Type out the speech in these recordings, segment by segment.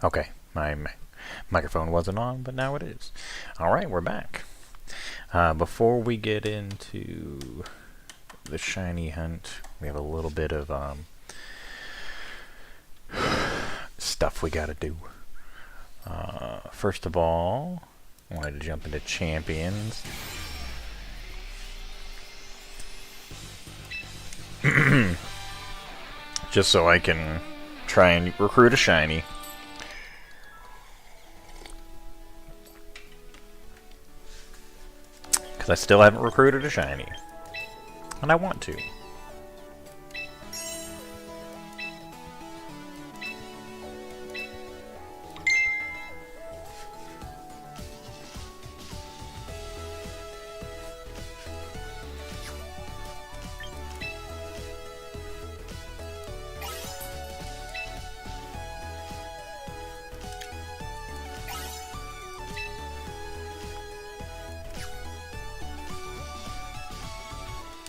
Okay, my microphone wasn't on, but now it is. Alright, we're back. Before we get into the shiny hunt, we have a little bit of stuff we gotta do. First of all, I wanted to jump into champions. Just so I can try and recruit a shiny. Because I still haven't recruited a shiny. And I want to.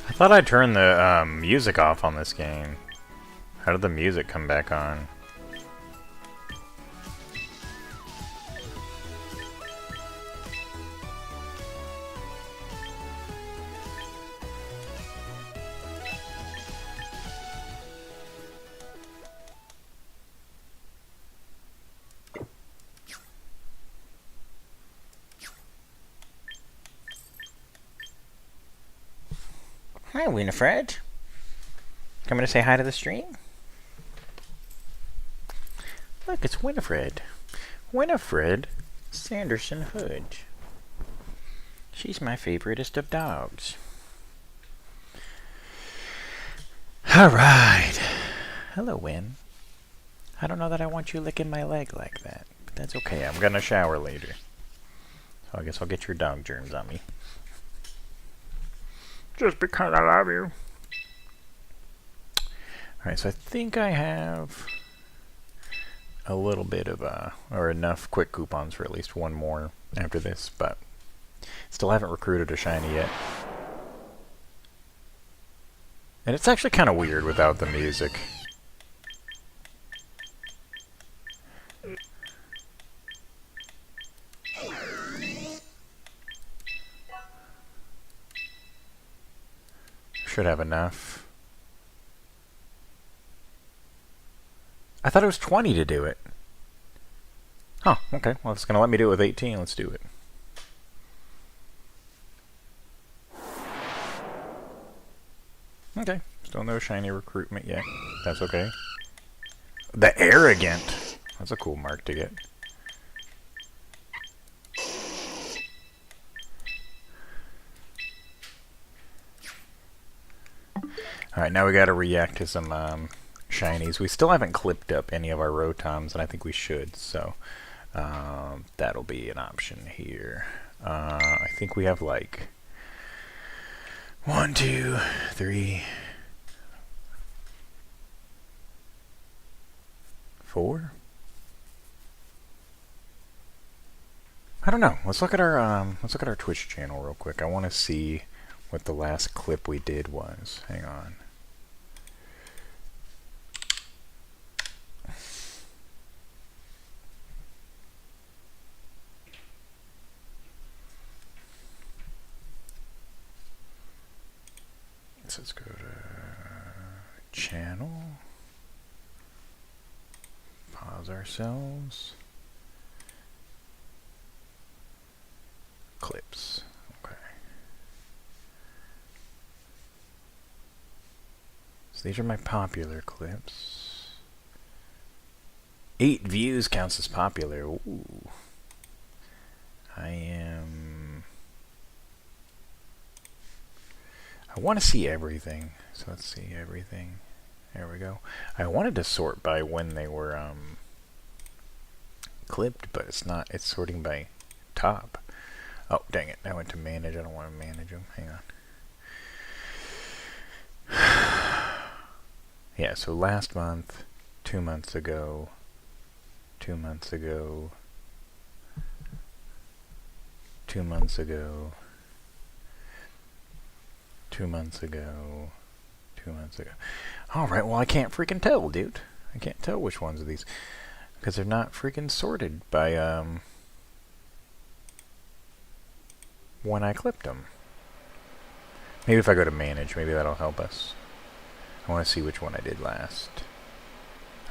I thought I turned the music off on this game. How did the music come back on? Hi, Winifred. Coming to say hi to the stream? Look, it's Winifred. Winifred Sanderson Hood. She's my favoriteest of dogs. Alright. Hello, Win. I don't know that I want you licking my leg like that, but that's okay. I'm gonna shower later. So I guess I'll get your dog germs on me. Just because I love you. Alright, so I think I have a little bit of, or enough quick coupons for at least one more after this, but still haven't recruited a shiny yet. And it's actually kind of weird without the music. Should have enough. I thought it was 20 to do it. Huh, okay. Well, if it's going to let me do it with 18, let's do it. Okay. Still no shiny recruitment yet. That's okay. The Arrogant. That's a cool mark to get. Alright, now we gotta react to some shinies. We still haven't clipped up any of our Rotoms, and I think we should, so that'll be an option here. I think we have like 1, 2, 3, 4. I don't know. Let's look at our Twitch channel real quick. I want to see what the last clip we did was. Hang on. So let's go to channel. Pause ourselves. Clips. Okay. So these are my popular clips. 8 views counts as popular. Ooh. I want to see everything. So let's see everything. There we go. I wanted to sort by when they were clipped, but it's not. It's sorting by top. Oh, dang it. I went to manage. I don't want to manage them. Hang on. Yeah, so last month, 2 months ago, 2 months ago, 2 months ago, 2 months ago, 2 months ago. Alright, well I can't freaking tell, dude. I can't tell which ones of these. Because they're not freaking sorted by, when I clipped them. Maybe if I go to manage, maybe that'll help us. I want to see which one I did last.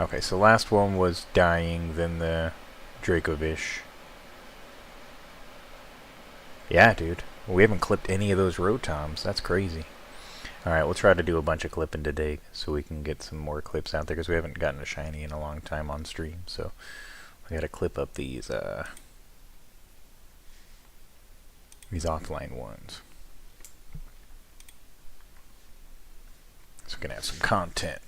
Okay, so last one was dying, then the Dracovish. Yeah, dude. We haven't clipped any of those Rotoms. That's crazy. Alright, we'll try to do a bunch of clipping today so we can get some more clips out there because we haven't gotten a shiny in a long time on stream. So we gotta clip up these offline ones. So we can have some content.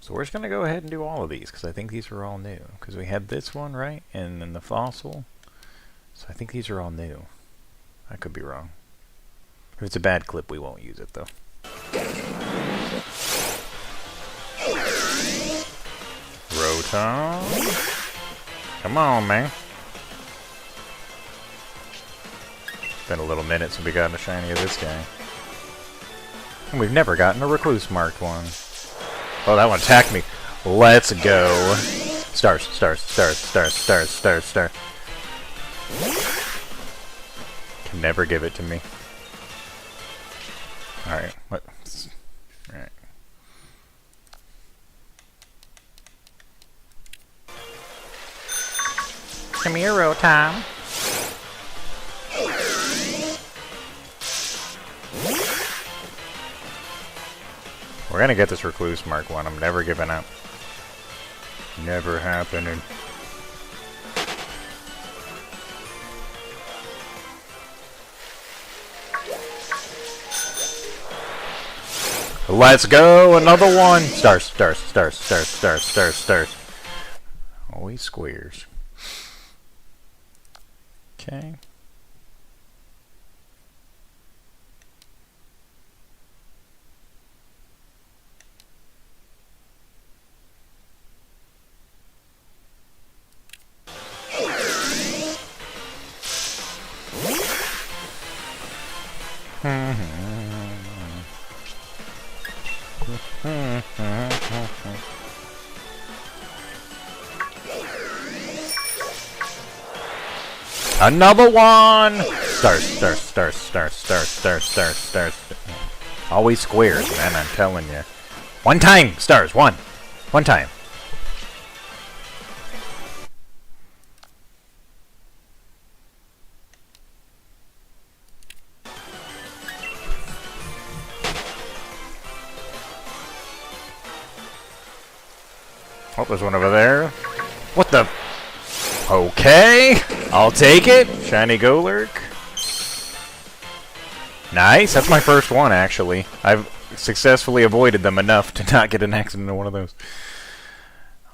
So we're just gonna go ahead and do all of these because I think these are all new. Because we had this one, right? And then the fossil. So I think these are all new. I could be wrong. If it's a bad clip, we won't use it, though. Rotom. Come on, man. Been a little minute since we got a shiny of this guy. And we've never gotten a Recluse marked one. Oh, that one attacked me. Let's go. Stars, stars, stars, stars, stars, stars, stars. Can never give it to me. Alright, what? Alright. Come here, Rotom. We're gonna get this Recluse Mark 1. I'm never giving up. Never happening. Let's go! Another one! Stars, stars, stars, stars, stars, stars, stars. Always squares. Okay. Another one! Stars, stars, stars, stars, stars, stars, stars, stars. Always squares, man, I'm telling you. One time! Stars, one! One time. Oh, there's one over there. What the? Okay, I'll take it. Shiny Golurk. Nice, that's my first one, actually. I've successfully avoided them enough to not get an accident in one of those.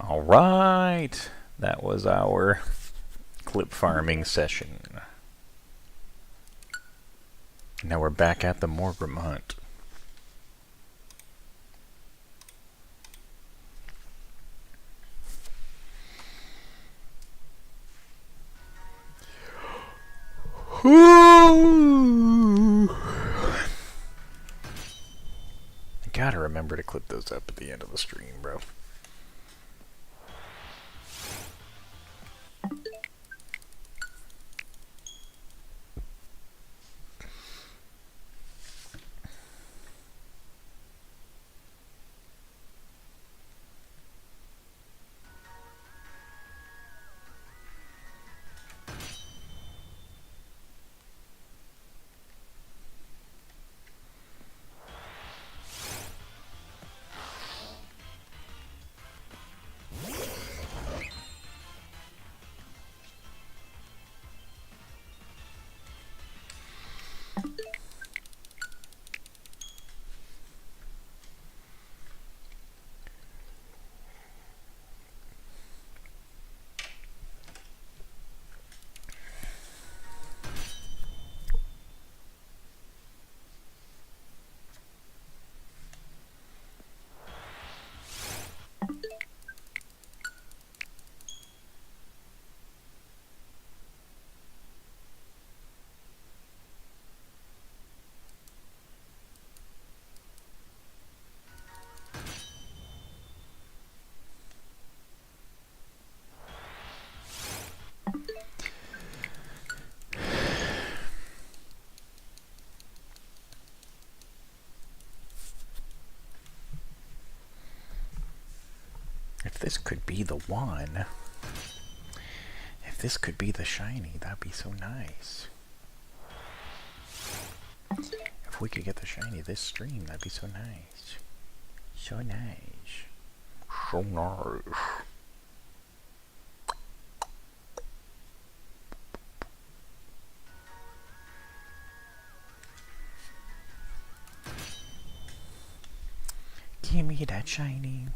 Alright, that was our clip farming session. Now we're back at the Morgrem hunt. I gotta remember to clip those up at the end of the stream, bro. If this could be the one, if this could be the shiny, that'd be so nice. If we could get the shiny this stream, that'd be so nice. So nice. So nice. Give me that shiny.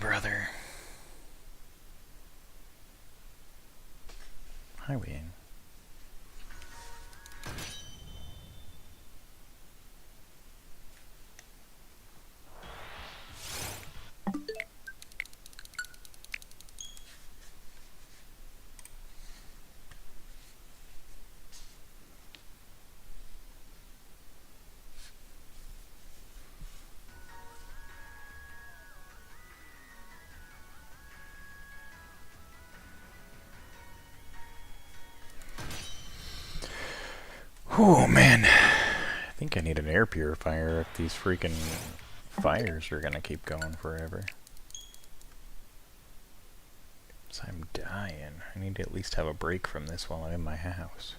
Brother. Hi, Wayne. Oh man, I think I need an air purifier if these freaking fires are gonna keep going forever. So I'm dying. I need to at least have a break from this while I'm in my house.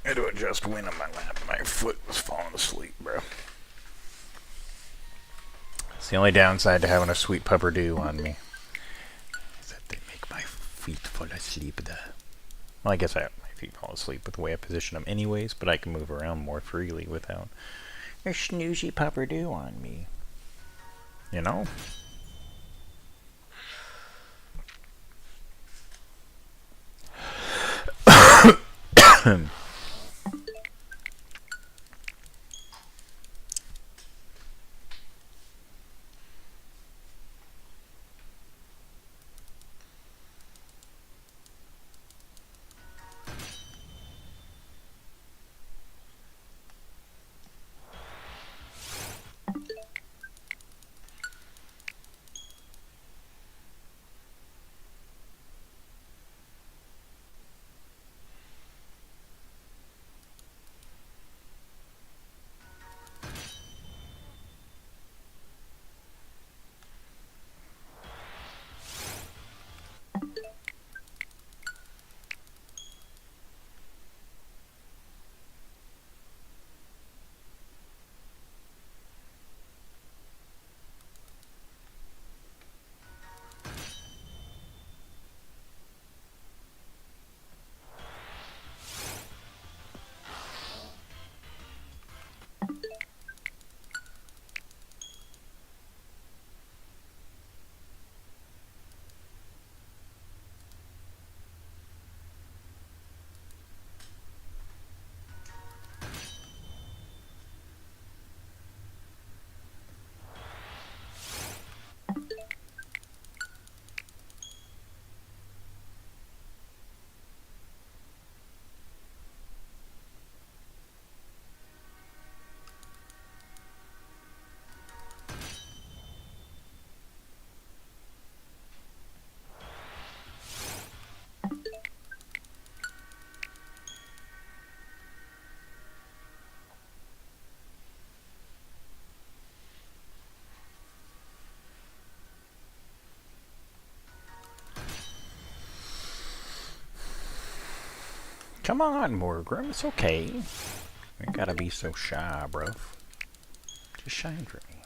I had to adjust wind on my lap. My foot was falling asleep, bro. It's the only downside to having a sweet pupperdo on me. Is that they make my feet fall asleep. Well, I guess my feet fall asleep with the way I position them anyways, but I can move around more freely without a snoozy pupperdo on me. You know? Come on, Morgrem, it's okay. You ain't gotta be so shy, bro. Just shine for me.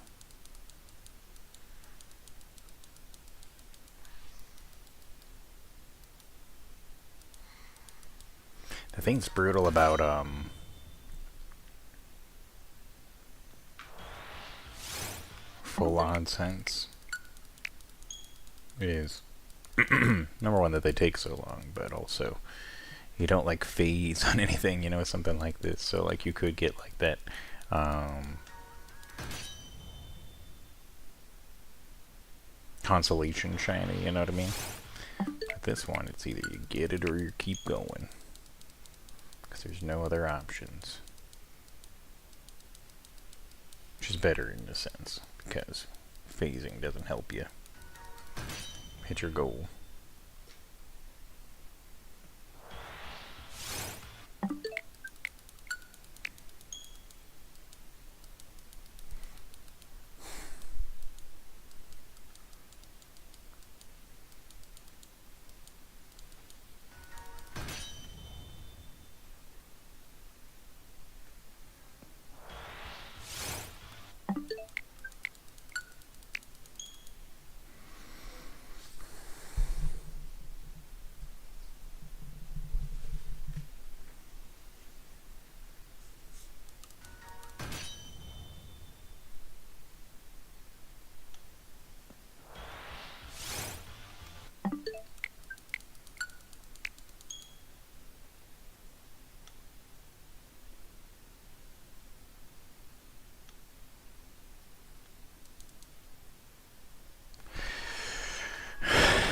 The thing's brutal about, full-on sense is, number one, that they take so long, but also you don't like phase on anything, you know, something like this. So like you could get like that consolation shiny, you know what I mean? With this one, it's either you get it or you keep going. Because there's no other options. Which is better in a sense, because phasing doesn't help you hit your goal.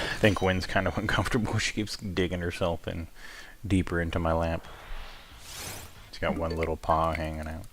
I think Wynn's kind of uncomfortable. She keeps digging herself in deeper into my lap. She's got one little paw hanging out.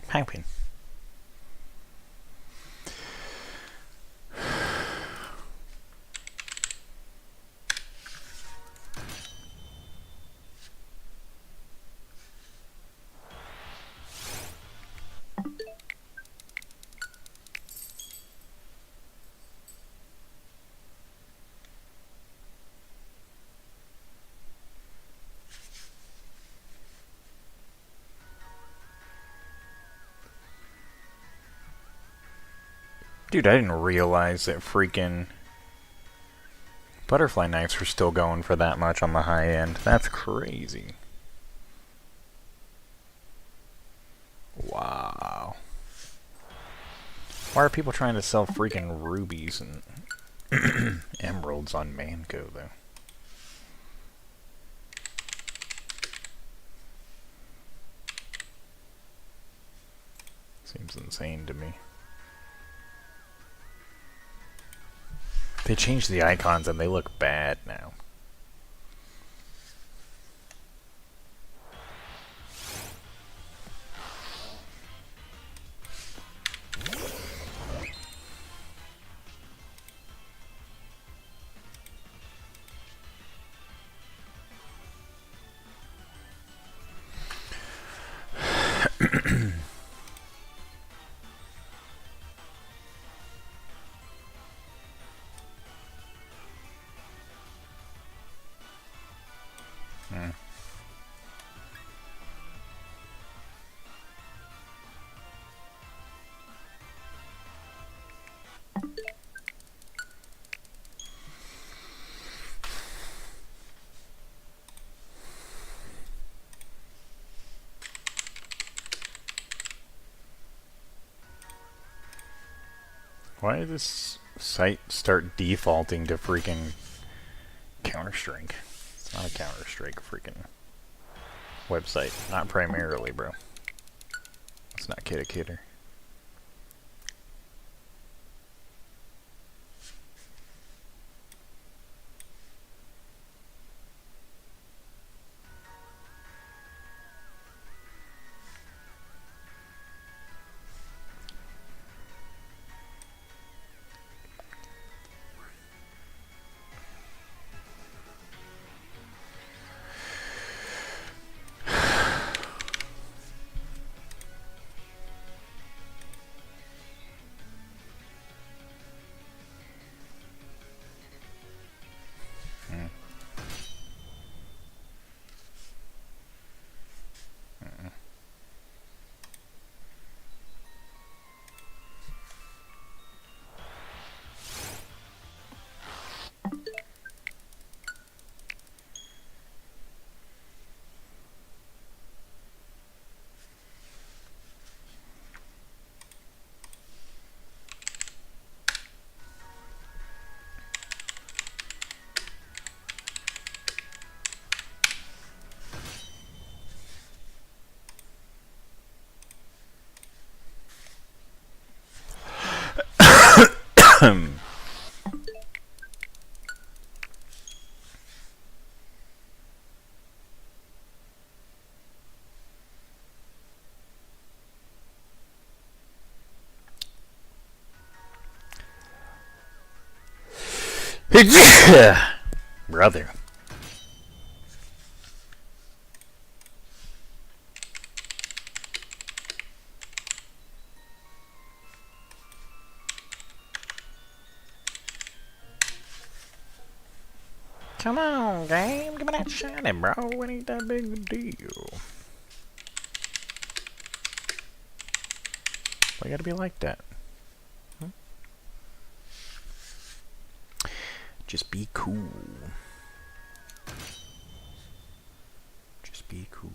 Piping. Dude, I didn't realize that freaking butterfly knives were still going for that much on the high end. That's crazy. Wow. Why are people trying to sell freaking rubies and emeralds on Mango, though? Seems insane to me. They changed the icons and they look bad now. Why did this site start defaulting to freaking Counter-Strike? It's not a Counter-Strike freaking website. Not primarily, bro. It's not Kidder Kidder. Brother. Come on, game. Give me that shiny, bro. It ain't that big a deal. Why you gotta be like that? Huh? Just be cool. Just be cool.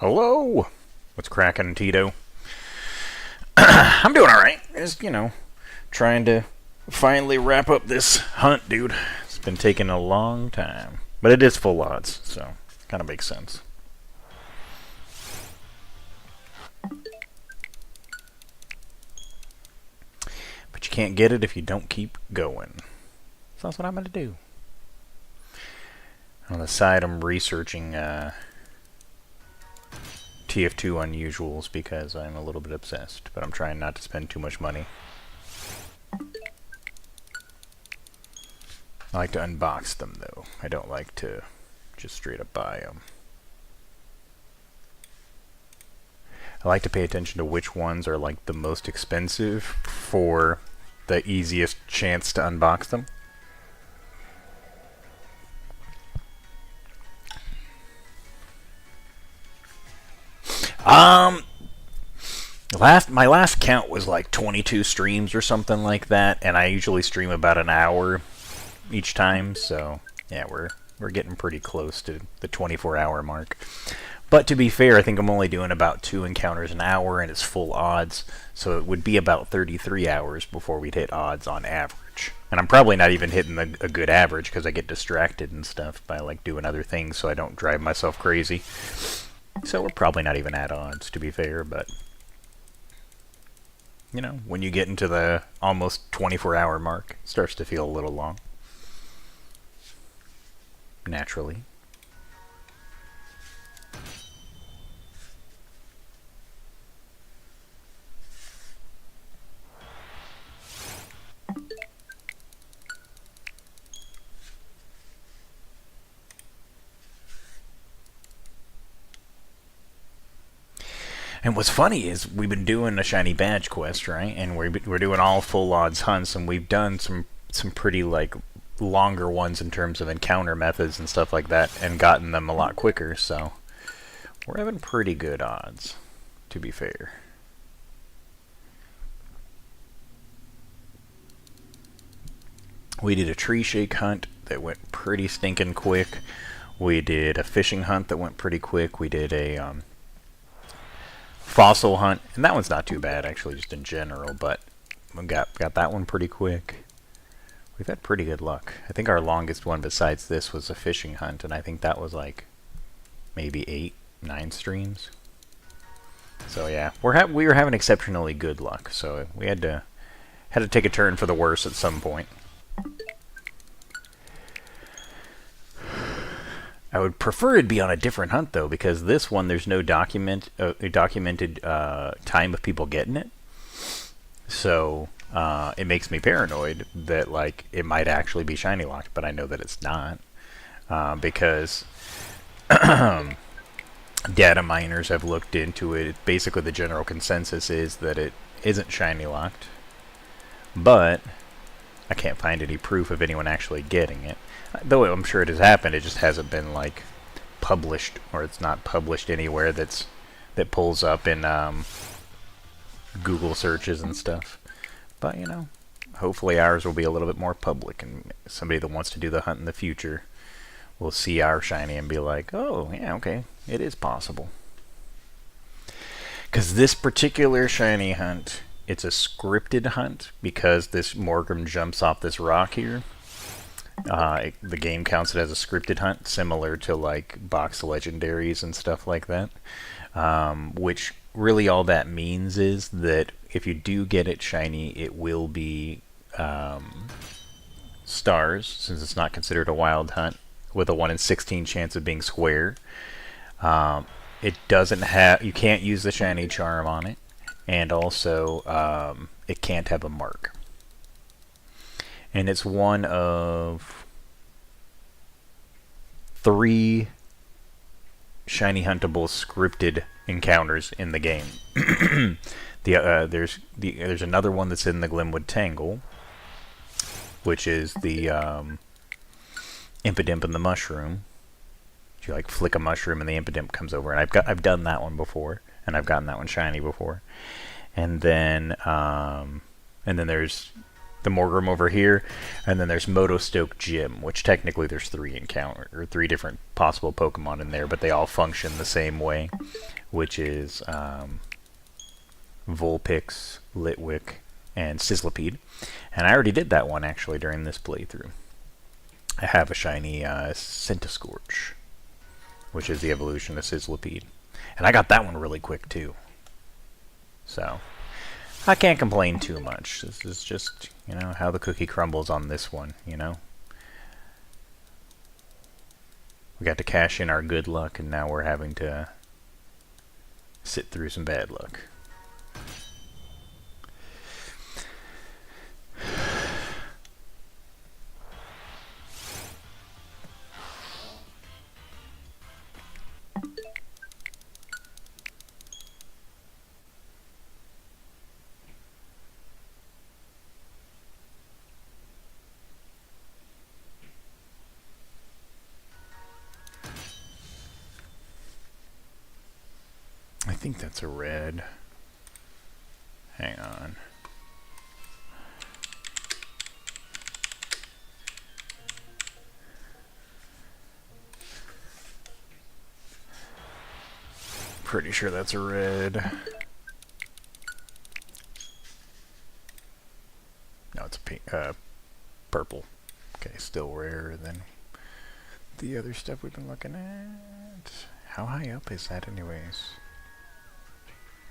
Hello! What's cracking, Tito? I'm doing alright. Just, trying to finally wrap up this hunt, dude. It's been taking a long time. But it is full odds, so kind of makes sense. But you can't get it if you don't keep going. So that's what I'm going to do. On the side, I'm researching TF2 unusuals because I'm a little bit obsessed, but I'm trying not to spend too much money. I like to unbox them, though. I don't like to just straight up buy them. I like to pay attention to which ones are like the most expensive for the easiest chance to unbox them. My last count was like 22 streams or something like that, and I usually stream about an hour each time, so yeah, we're getting pretty close to the 24-hour mark. But to be fair, I think I'm only doing about 2 encounters an hour, and it's full odds, so it would be about 33 hours before we'd hit odds on average. And I'm probably not even hitting a good average because I get distracted and stuff by like doing other things, so I don't drive myself crazy. So we're probably not even at odds, to be fair, but when you get into the almost 24-hour mark, it starts to feel a little long. Naturally. And what's funny is we've been doing a shiny badge quest, right? And we're doing all full odds hunts, and we've done some pretty like longer ones in terms of encounter methods and stuff like that, and gotten them a lot quicker. So we're having pretty good odds, to be fair. We did a tree shake hunt that went pretty stinking quick. We did a fishing hunt that went pretty quick. We did a fossil hunt, and that one's not too bad actually, just in general, but we got that one pretty quick. We've had pretty good luck. I think our longest one besides this was a fishing hunt, and I think that was like maybe 8-9 streams. So yeah, we were having exceptionally good luck, so we had to take a turn for the worse at some point. I would prefer it'd be on a different hunt, though, because this one, there's no documented time of people getting it. So it makes me paranoid that like it might actually be shiny locked, but I know that it's not, because data miners have looked into it. Basically, the general consensus is that it isn't shiny locked, but I can't find any proof of anyone actually getting it. Though I'm sure it has happened, it just hasn't been like published, or it's not published anywhere that pulls up in Google searches and stuff. But hopefully ours will be a little bit more public, and somebody that wants to do the hunt in the future will see our shiny and be like, oh yeah, okay, it is possible. Because this particular shiny hunt, it's a scripted hunt because this Morgrem jumps off this rock here. The game counts it as a scripted hunt, similar to like box legendaries and stuff like that. Which really all that means is that if you do get it shiny, it will be stars, since it's not considered a wild hunt, with a 1 in 16 chance of being square. It doesn't have, you can't use the shiny charm on it, and also it can't have a mark. And it's one of 3 shiny huntable scripted encounters in the game. There's another one that's in the Glimwood Tangle, which is the Impidimp and the Mushroom. You like flick a mushroom and the Impidimp comes over, and I've done that one before, and I've gotten that one shiny before. And then there's the Morgrem over here, and then there's Motostoke Gym, which technically there's 3 different possible Pokemon in there, but they all function the same way. which is Vulpix, Litwick, and Sizzlipede. And I already did that one actually during this playthrough. I have a shiny Centiskorch, which is the evolution of Sizzlipede. And I got that one really quick too. So I can't complain too much. This is just, you know, how the cookie crumbles on this one, you know. We got to cash in our good luck, and now we're having to sit through some bad luck. I think that's a red. Hang on. Pretty sure that's a red. No, it's a pink, purple. Okay, still rarer than the other stuff we've been looking at. How high up is that anyways?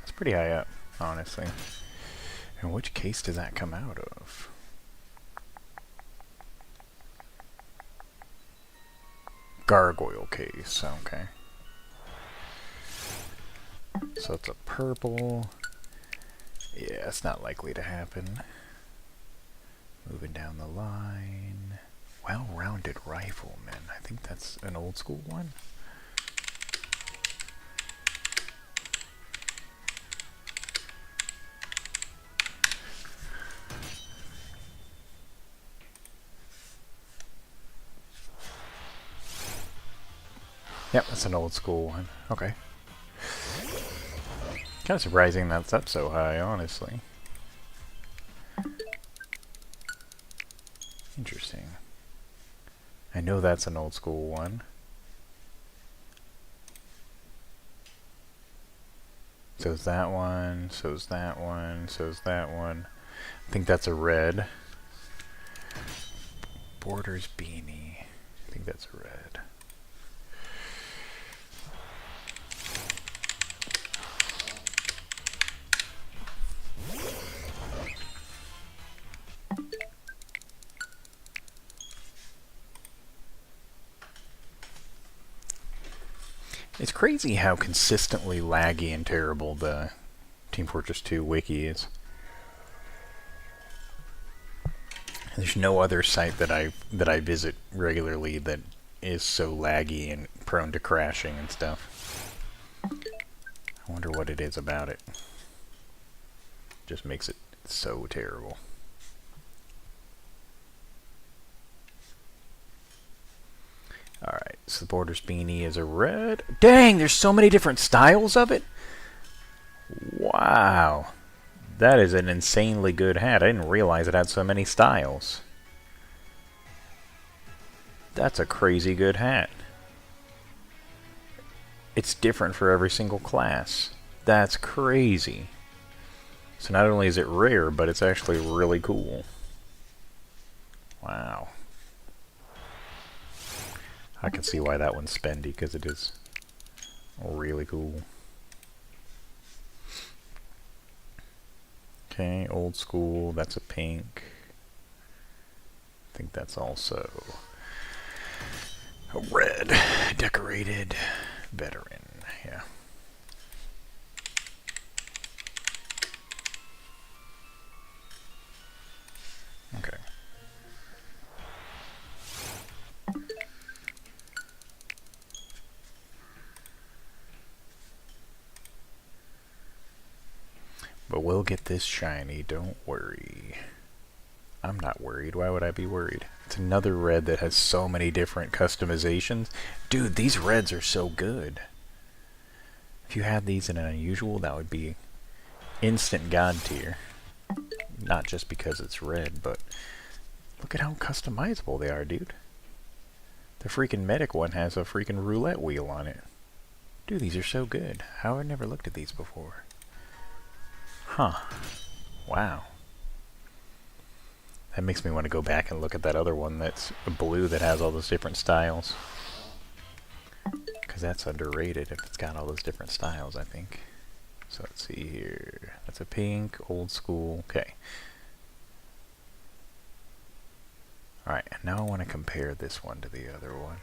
That's pretty high up, honestly. And which case does that come out of? Gargoyle case, okay. So it's a purple. Yeah, it's not likely to happen. Moving down the line. Well-rounded rifleman. I think that's an old school one. Yep, that's an old school one. Okay. Kind of surprising that's up so high, honestly. Interesting. I know that's an old school one. So's that one, so's that one, so's that one. I think that's a red. Borders beanie. I think that's a red. It's crazy how consistently laggy and terrible the Team Fortress 2 wiki is. There's no other site that I visit regularly that is so laggy and prone to crashing and stuff. I wonder what it is about it. Just makes it so terrible. Alright, so the Borders beanie is a red. Dang, there's so many different styles of it! Wow. That is an insanely good hat. I didn't realize it had so many styles. That's a crazy good hat. It's different for every single class. That's crazy. So not only is it rare, but it's actually really cool. Wow. I can see why that one's spendy, because it is really cool. Okay, old school, that's a pink. I think that's also a red. Decorated veteran, yeah. Okay. But we'll get this shiny, don't worry. I'm not worried. Why would I be worried? It's another red that has so many different customizations. Dude, these reds are so good. If you had these in an unusual, that would be instant god tier. Not just because it's red, but look at how customizable they are, dude. The freaking medic one has a freaking roulette wheel on it. Dude, these are so good. How have I never looked at these before? Huh. Wow. That makes me want to go back and look at that other one that's blue that has all those different styles. Because that's underrated if it's got all those different styles, I think. So let's see here. That's a pink, old school. Okay. Alright, and now I want to compare this one to the other one.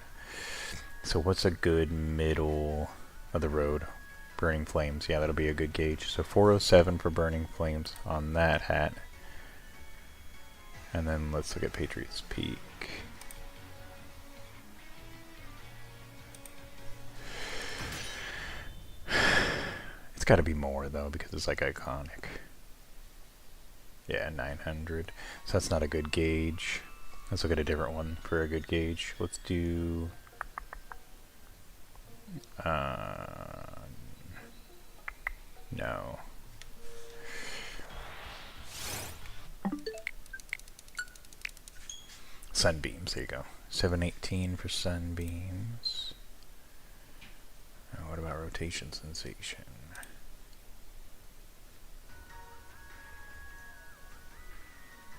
So what's a good middle of the road? Burning Flames. Yeah, that'll be a good gauge. So 407 for Burning Flames on that hat. And then let's look at Patriot's Peak. It's got to be more though because it's like iconic. Yeah, 900. So that's not a good gauge. Let's look at a different one for a good gauge. Let's do no. Sunbeams, there you go. 718 for Sunbeams. Now what about Rotation Sensation?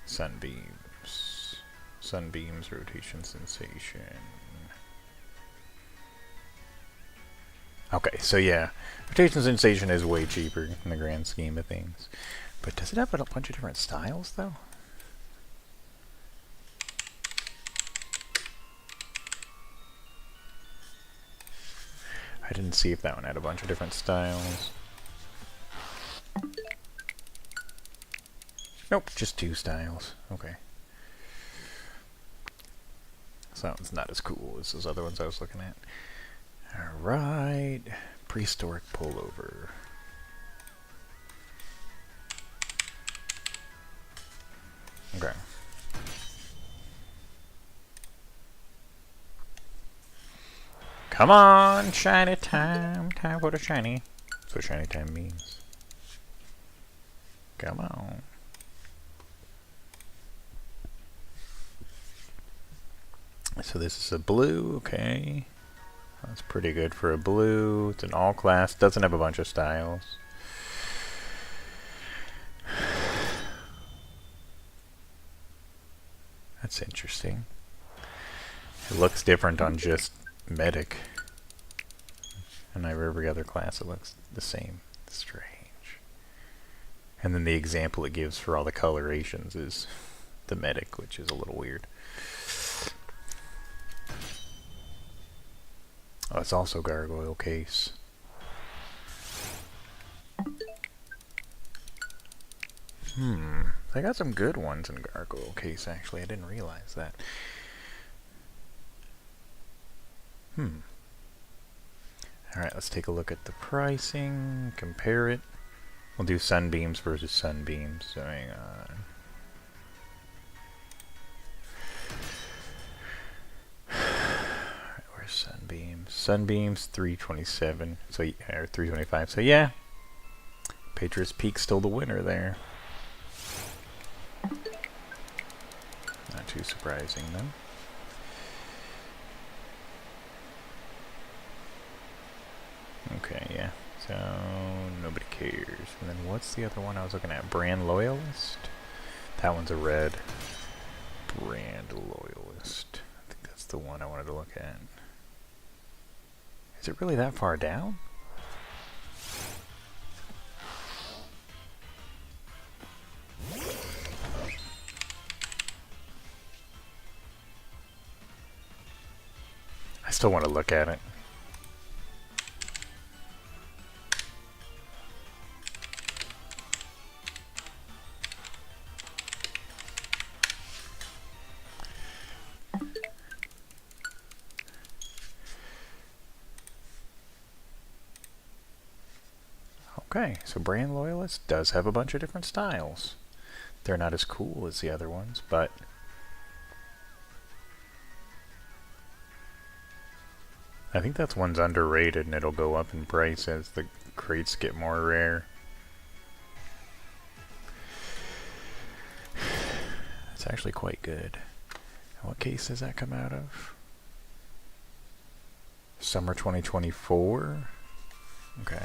Sunbeams. Sunbeams, Rotation Sensation. Okay, so yeah, Rotation Sensation is way cheaper in the grand scheme of things. But does it have a bunch of different styles, though? I didn't see if that one had a bunch of different styles. Nope, just 2 styles. Okay. So that one's not as cool as those other ones I was looking at. Alright. Prehistoric Pullover. Okay. Come on, shiny time. Time for the shiny. That's what shiny time means. Come on. So this is a blue, okay. That's pretty good for a blue. It's an all class, doesn't have a bunch of styles. That's interesting. It looks different on just Medic. And every other class it looks the same. Strange. And then the example it gives for all the colorations is the Medic, which is a little weird. Oh, it's also gargoyle case. They got some good ones in gargoyle case, actually. I didn't realize that. Alright, let's take a look at the pricing, compare it. We'll do Sunbeams versus Sunbeams. So hang on. Sunbeams. Sunbeams 327. So or 325. So yeah. Patriot's Peak still the winner there. Not too surprising though. Okay, yeah. So nobody cares. And then what's the other one I was looking at? Brand Loyalist? That one's a red. Brand Loyalist. I think that's the one I wanted to look at. Is it really that far down? I still want to look at it. Okay, so Brand Loyalist does have a bunch of different styles. They're not as cool as the other ones, but I think that's one's underrated and it'll go up in price as the crates get more rare. It's actually quite good. And what case does that come out of? Summer 2024. Okay.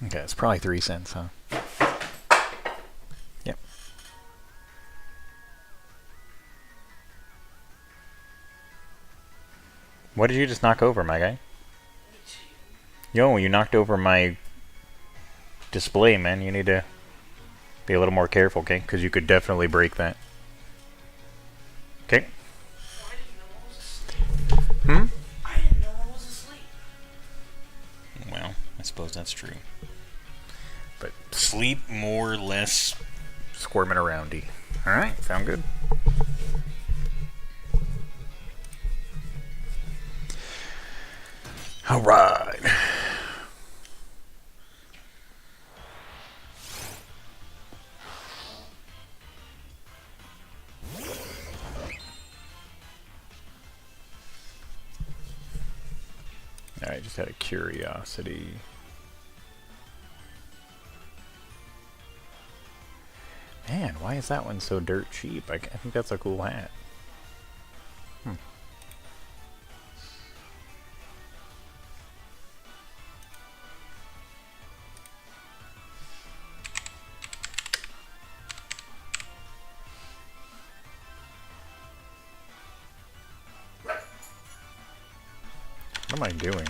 Okay, it's probably 3 cents, huh? Yep. What did you just knock over, my guy? Yo, you knocked over my display, man. You need to be a little more careful, okay? Because you could definitely break that. Okay. Hmm? I didn't know I was asleep. Well, I suppose that's true. But sleep more or less squirming aroundy. Alright, sound good. Alright. Alright, just out of curiosity. Man, why is that one so dirt cheap? I think that's a cool hat. Hmm. What am I doing?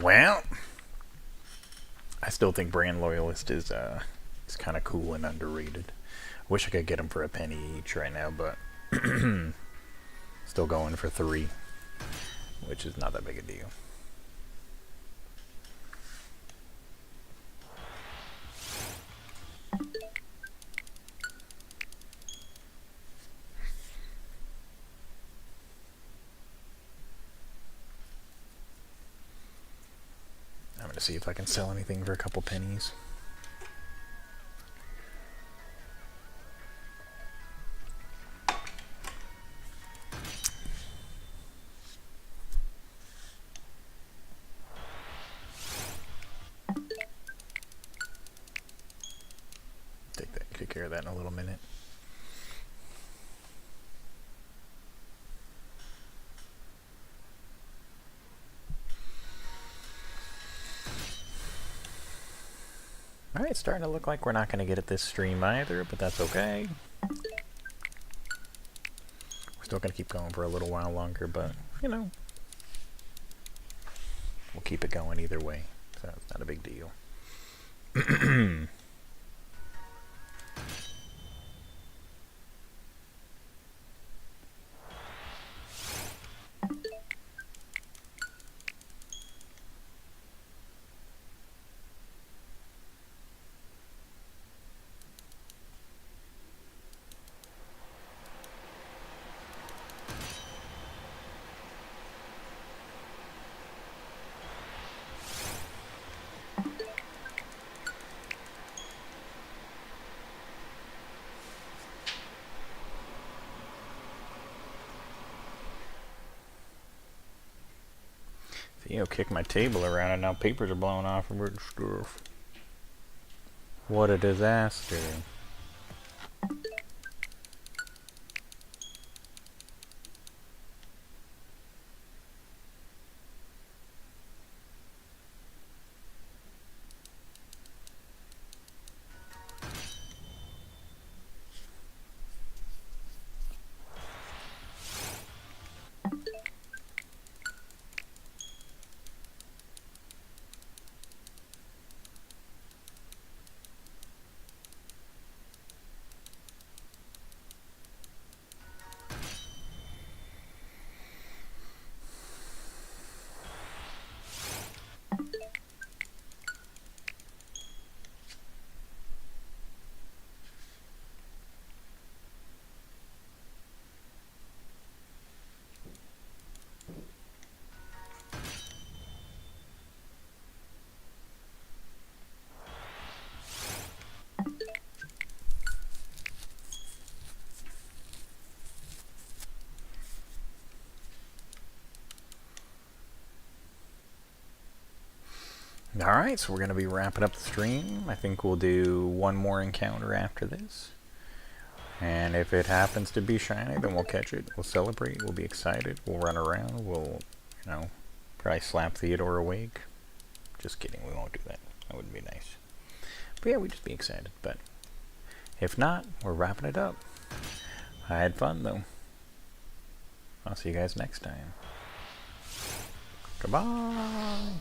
Well, I still think Brand Loyalist is kind of cool and underrated. Wish I could get them for a penny each right now, but still going for 3, which is not that big a deal. I'm gonna see if I can sell anything for a couple pennies. Take care of that in a little minute. Alright, it's starting to look like we're not going to get it this stream either, but that's okay. We're still going to keep going for a little while longer, but, you know, we'll keep it going either way, so it's not a big deal. Theo kicked my table around and now papers are blowing off and weird stuff. What a disaster. Alright, so we're going to be wrapping up the stream. I think we'll do one more encounter after this. And if it happens to be shiny, then we'll catch it. We'll celebrate. We'll be excited. We'll run around. We'll, you know, probably slap Theodore awake. Just kidding. We won't do that. That wouldn't be nice. But yeah, we'd just be excited. But if not, we're wrapping it up. I had fun, though. I'll see you guys next time. Goodbye.